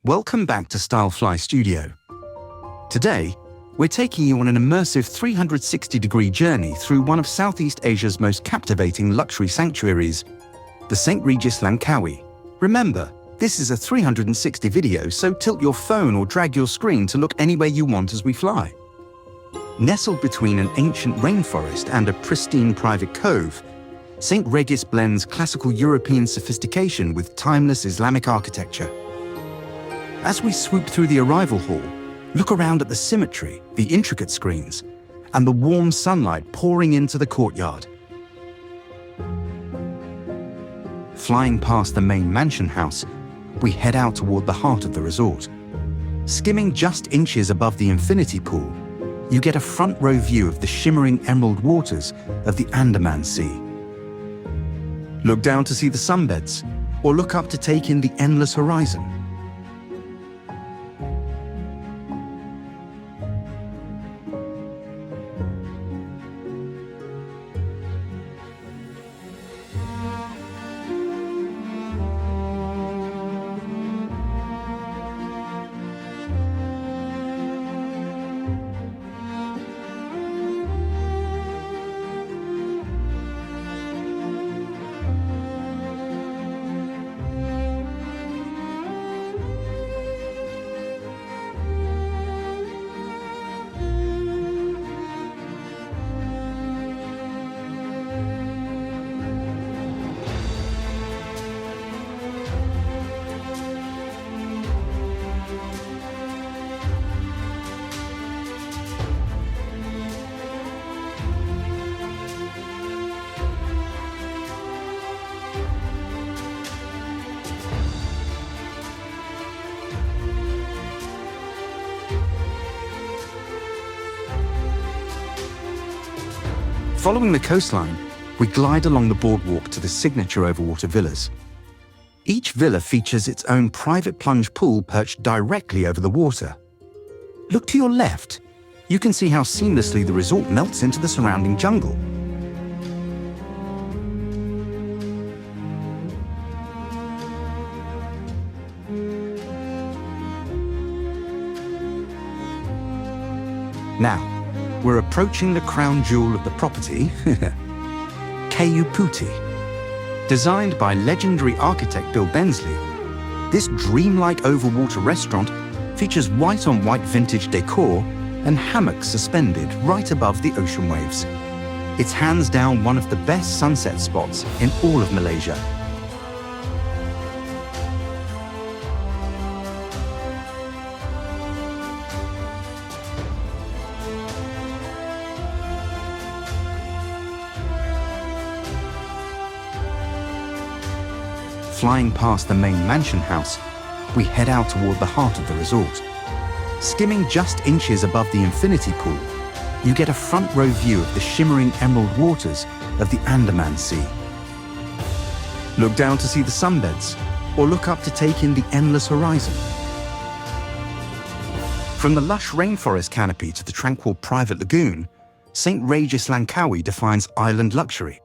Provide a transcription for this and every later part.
Welcome back to STYFLY Studio. Today, we're taking you on an immersive 360-degree journey through one of Southeast Asia's most captivating luxury sanctuaries, the St. Regis Langkawi. Remember, this is a 360 video, so tilt your phone or drag your screen to look anywhere you want as we fly. Nestled between an ancient rainforest and a pristine private cove, St. Regis blends classical European sophistication with timeless Islamic architecture. As we swoop through the arrival hall, look around at the symmetry, the intricate screens, and the warm sunlight pouring into the courtyard. Flying past the main mansion house, we head out toward the heart of the resort. Skimming just inches above the infinity pool, you get a front-row view of the shimmering emerald waters of the Andaman Sea. Look down to see the sunbeds, or look up to take in the endless horizon. Following the coastline, we glide along the boardwalk to the signature overwater villas. Each villa features its own private plunge pool perched directly over the water. Look to your left. You can see how seamlessly the resort melts into the surrounding jungle. Now, we're approaching the crown jewel of the property, Puti. Designed by legendary architect Bill Bensley, this dreamlike overwater restaurant features white-on-white vintage decor and hammocks suspended right above the ocean waves. It's hands down one of the best sunset spots in all of Malaysia. Flying past the main mansion house, we head out toward the heart of the resort. Skimming just inches above the infinity pool, you get a front-row view of the shimmering emerald waters of the Andaman Sea. Look down to see the sunbeds, or look up to take in the endless horizon. From the lush rainforest canopy to the tranquil private lagoon, St. Regis Langkawi defines island luxury.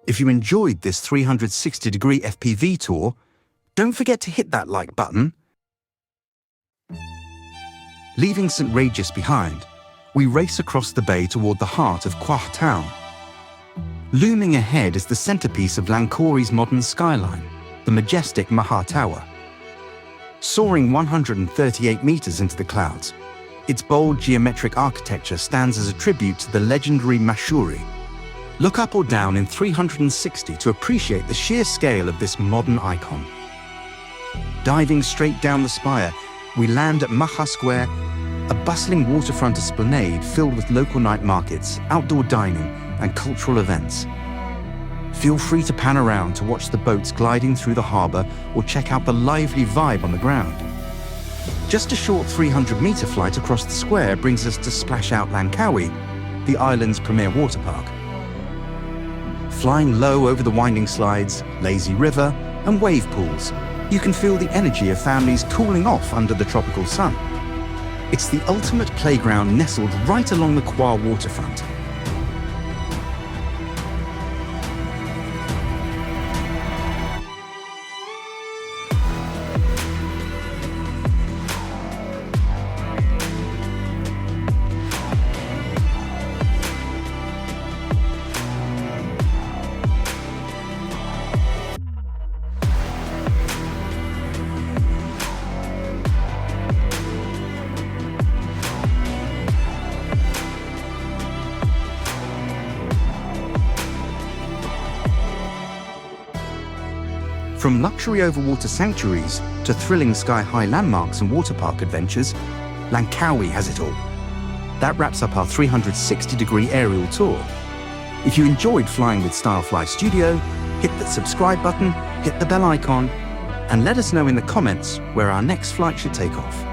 If you enjoyed this 360-degree FPV tour, don't forget to hit that like button. Leaving St. Regis behind, we race across the bay toward the heart of Kuah town. Looming ahead is the centerpiece of Langkawi's modern skyline, the majestic MAHA Tower. Soaring 138 meters into the clouds, its bold geometric architecture stands as a tribute to the legendary Mashuri. Look up or down in 360 to appreciate the sheer scale of this modern icon. Diving straight down the spire, we land at MAHA Square, a bustling waterfront esplanade filled with local night markets, outdoor dining, and cultural events. Feel free to pan around to watch the boats gliding through the harbor or check out the lively vibe on the ground. Just a short 300-meter flight across the square brings us to Splash Out Langkawi, the island's premier water park. Flying low over the winding slides, lazy river, and wave pools, you can feel the energy of families cooling off under the tropical sun. It's the ultimate playground nestled right along the Kuah waterfront. From luxury overwater sanctuaries to thrilling sky-high landmarks and water park adventures, Langkawi has it all. That wraps up our 360-degree aerial tour. If you enjoyed flying with STYFLY Studio, hit the subscribe button, hit the bell icon, and let us know in the comments where our next flight should take off.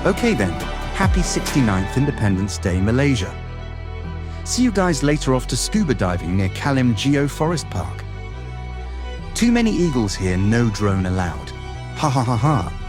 Okay then, happy 69th Independence Day, Malaysia. See you guys later off to scuba diving near Kalim Geo Forest Park. Too many eagles here, no drone allowed. Ha ha ha ha.